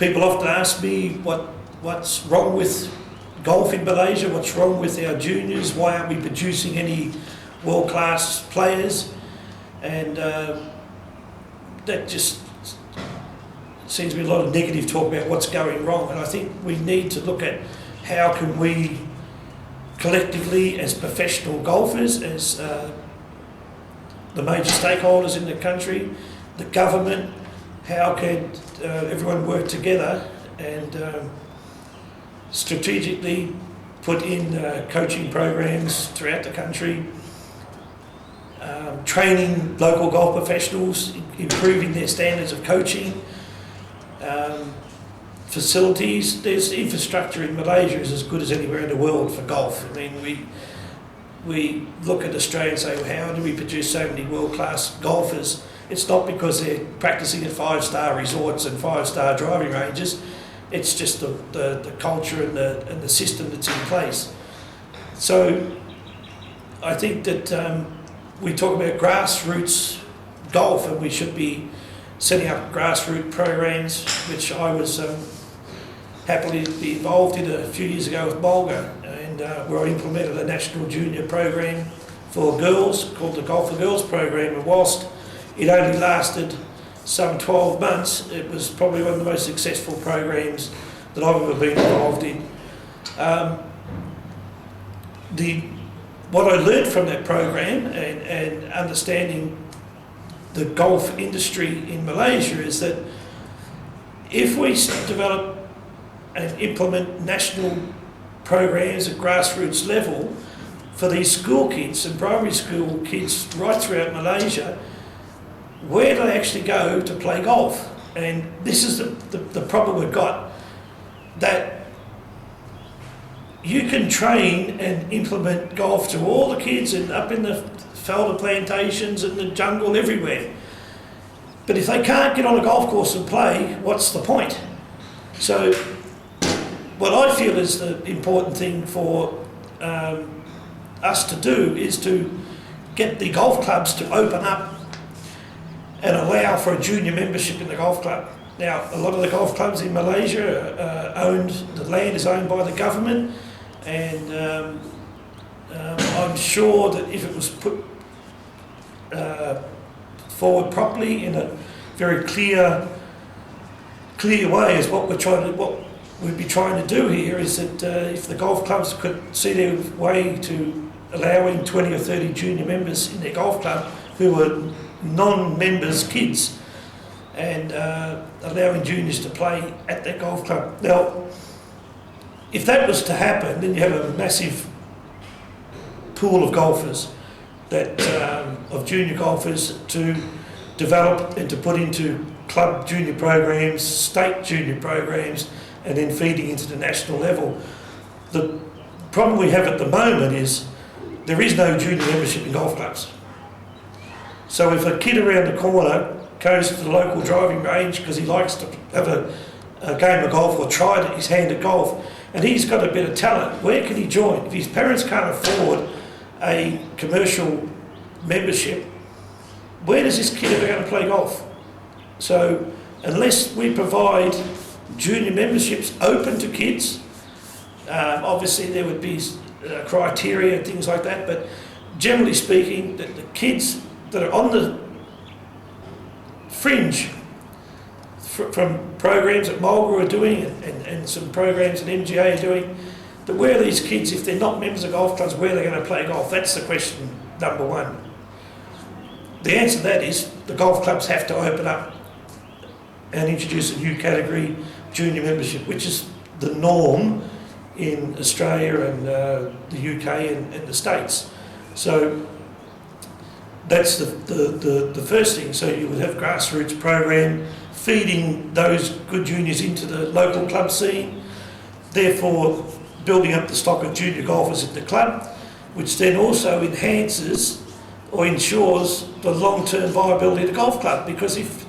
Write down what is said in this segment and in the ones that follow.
People often ask me what's wrong with golf in Malaysia, what's wrong with our juniors, why aren't we producing any world-class players, and that just seems to be a lot of negative talk about what's going wrong. And I think we need to look at how can we collectively, as professional golfers, as the major stakeholders in the country, the government, how can everyone work together and strategically put in coaching programs throughout the country, training local golf professionals, improving their standards of coaching, facilities. There's infrastructure in Malaysia is as good as anywhere in the world for golf. I mean, we look at Australia and say, well, how do we produce so many world-class golfers? It's not because they're practicing at 5-star resorts and 5-star driving ranges. It's just the culture and the system that's in place. So I think that we talk about grassroots golf, and we should be setting up grassroots programs, which I was happily be involved in a few years ago with Mulga, and where I implemented a national junior program for girls called the Golf for Girls program. And whilst it only lasted some 12 months, it was probably one of the most successful programs that I've ever been involved in. What I learned from that program and understanding the golf industry in Malaysia is that if we develop and implement national programs at grassroots level for these school kids and primary school kids right throughout Malaysia, where do they actually go to play golf? And this is the problem we've got, that you can train and implement golf to all the kids and up in the felder plantations and the jungle everywhere. But if they can't get on a golf course and play, what's the point? So what I feel is the important thing for us to do is to get the golf clubs to open up and allow for a junior membership in the golf club. Now, a lot of the golf clubs in Malaysia the land is owned by the government, and I'm sure that if it was put forward properly in a very clear way, is what we'd be trying to do here, is that if the golf clubs could see their way to allowing 20 or 30 junior members in their golf club who were non-members kids, and allowing juniors to play at that golf club. Now, if that was to happen, then you have a massive pool of golfers, of junior golfers to develop and to put into club junior programs, state junior programs, and then feeding into the national level. The problem we have at the moment is there is no junior membership in golf clubs. So if a kid around the corner goes to the local driving range because he likes to have a game of golf or try his hand at golf, and he's got a bit of talent, where can he join? If his parents can't afford a commercial membership, where does this kid ever going to play golf? So unless we provide junior memberships open to kids, obviously there would be criteria and things like that, but generally speaking, the kids that are on the fringe from programs that Mulga are doing and some programs that MGA are doing, but where are these kids, if they're not members of golf clubs, where are they going to play golf? That's the question number one. The answer to that is the golf clubs have to open up and introduce a new category, junior membership, which is the norm in Australia and the UK and the States. So that's the first thing. So you would have grassroots program feeding those good juniors into the local club scene, therefore building up the stock of junior golfers at the club, which then also enhances or ensures the long-term viability of the golf club. Because if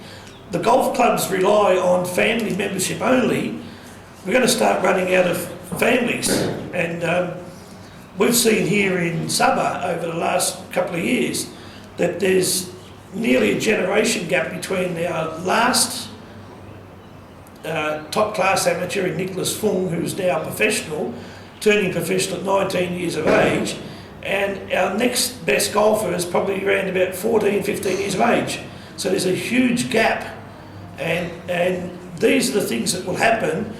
the golf clubs rely on family membership only, we're going to start running out of families. And we've seen here in Sabah over the last couple of years that there's nearly a generation gap between our last top class amateur in Nicholas Fung, who's now professional, turning professional at 19 years of age, and our next best golfer is probably around about 14, 15 years of age. So there's a huge gap, and these are the things that will happen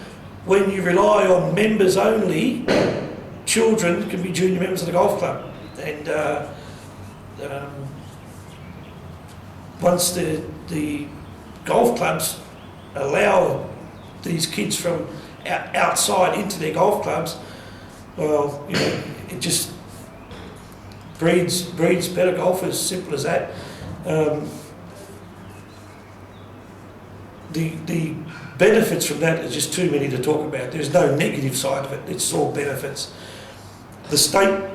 when you rely on members only. Children can be junior members of the golf club, and once the golf clubs allow these kids from outside into their golf clubs, well, you know, it just breeds better golfers. Simple as that. The benefits from that are just too many to talk about. There's no negative side of it. It's all benefits. The state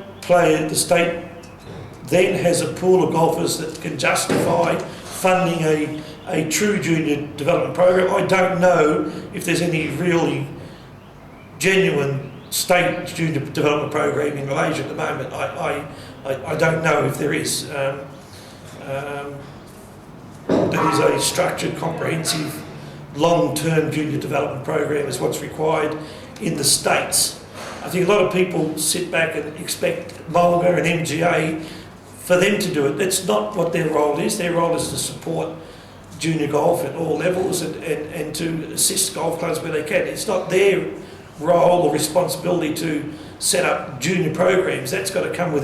then has a pool of golfers that can justify funding a true junior development program. I don't know if there's any really genuine state junior development program in Malaysia at the moment. I don't know if there is. That is a structured, comprehensive, long-term junior development program is what's required in the States. I think a lot of people sit back and expect Mulga and MGA for them to do it. That's not what their role is. Their role is to support junior golf at all levels and to assist golf clubs where they can. It's not their role or responsibility to set up junior programs. That's got to come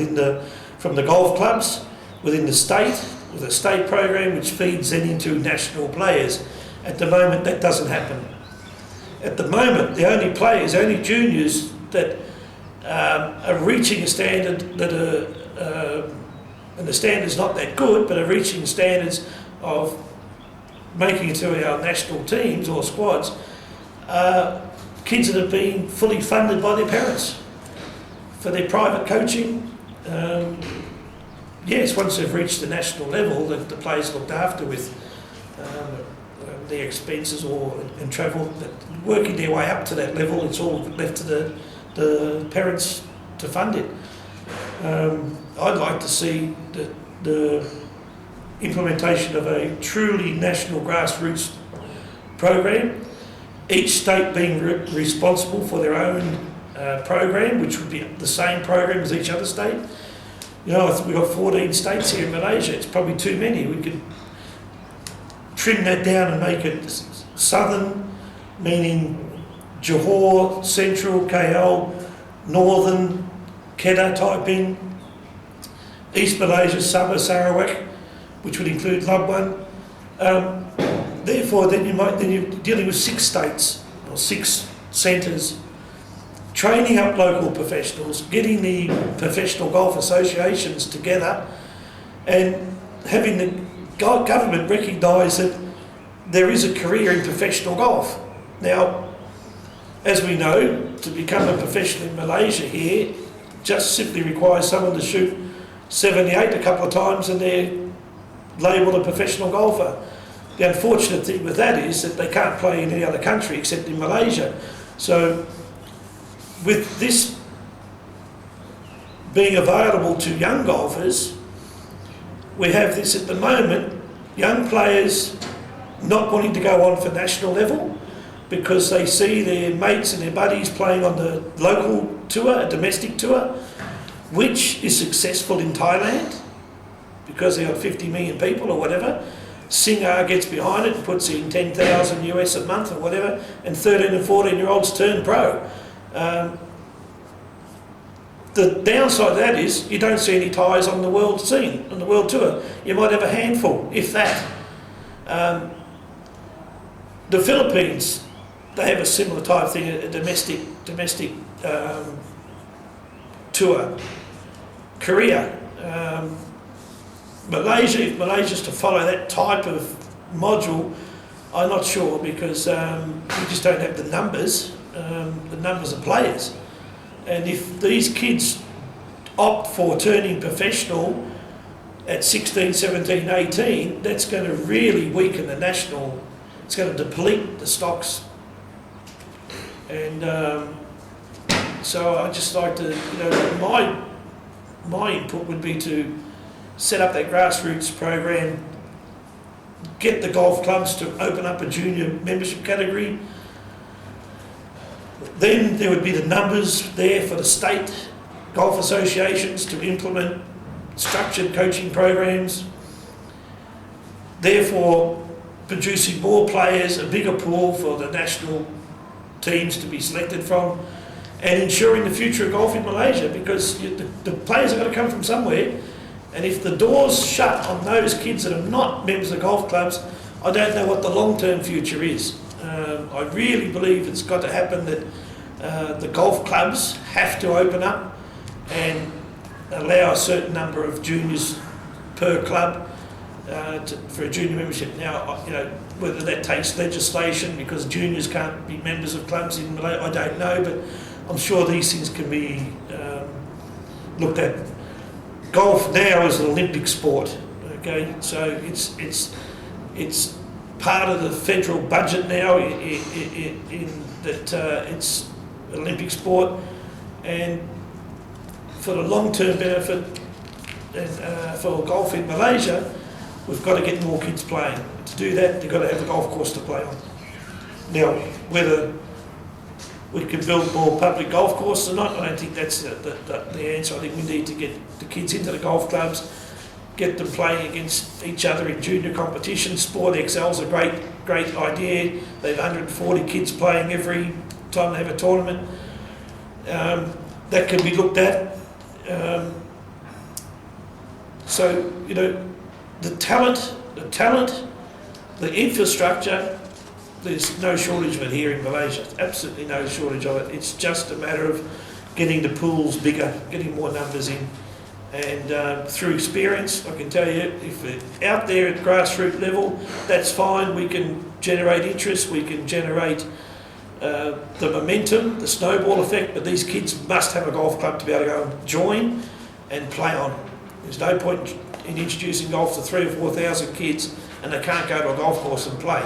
from the golf clubs within the state, with a state program which feeds then into national players. At the moment, that doesn't happen. At the moment, the only juniors that are reaching a standard that and the standard's not that good, but are reaching standards of making it to our national teams or squads, kids that have been fully funded by their parents for their private coaching. Yes, once they've reached the national level, the players looked after with their expenses and travel, but working their way up to that level, it's all left to the parents to fund it. I'd like to see the implementation of a truly national grassroots program, each state being responsible for their own program, which would be the same program as each other state. You know, we've got 14 states here in Malaysia. It's probably too many. We could trim that down and make it southern, meaning Johor, central, KL, northern, Kedah, Taiping, East Malaysia, Sabah, Sarawak, which would include Labuan. Therefore, then you're dealing with 6 states or 6 centres, training up local professionals, getting the professional golf associations together, and having the government recognise that there is a career in professional golf. Now, as we know, to become a professional in Malaysia here just simply requires someone to shoot 78 a couple of times and they're labelled a professional golfer. The unfortunate thing with that is that they can't play in any other country except in Malaysia. So with this being available to young golfers, we have this at the moment, young players not wanting to go on for national level because they see their mates and their buddies playing on the local tour, a domestic tour, which is successful in Thailand because they've got 50 million people or whatever. Singer gets behind it and puts in 10,000 US a month or whatever, and 13 and 14-year-olds turn pro. The downside of that is you don't see any Thais on the world scene, on the world tour. You might have a handful, if that. The Philippines, they have a similar type thing, a domestic tour. Korea, Malaysia, if Malaysia's to follow that type of module, I'm not sure because we just don't have the numbers of players. And if these kids opt for turning professional at 16, 17, 18, that's going to really weaken the national, it's going to deplete the stocks. And so I just like to, my input would be to set up that grassroots program, get the golf clubs to open up a junior membership category, Then there would be the numbers there for the state golf associations to implement structured coaching programs, therefore producing more players, a bigger pool for the national teams to be selected from, and ensuring the future of golf in Malaysia, because the players are going to come from somewhere, and if the doors shut on those kids that are not members of golf clubs, I don't know what the long-term future is. I really believe it's got to happen that the golf clubs have to open up and allow a certain number of juniors per club for a junior membership. Now, you know, whether that takes legislation because juniors can't be members of clubs in Malaysia, I don't know, but I'm sure these things can be looked at. Golf now is an Olympic sport, okay? So it's part of the federal budget now in that it's an Olympic sport, and for the long-term benefit and for golf in Malaysia, we've got to get more kids playing. To do that, they've got to have a golf course to play on. Now, whether we can build more public golf courses or not, I don't think that's the answer. I think we need to get the kids into the golf clubs, get them playing against each other in junior competitions. Sport Excel's a great idea. They have 140 kids playing every time they have a tournament. That can be looked at. So, you know, the talent, the infrastructure, there's no shortage of it here in Malaysia. Absolutely no shortage of it. It's just a matter of getting the pools bigger, getting more numbers in. And through experience, I can tell you, if we're out there at grassroots level, that's fine. We can generate interest, we can generate the momentum, the snowball effect, but these kids must have a golf club to be able to go and join and play on. There's no point in introducing golf to 3,000 or 4,000 kids and they can't go to a golf course and play.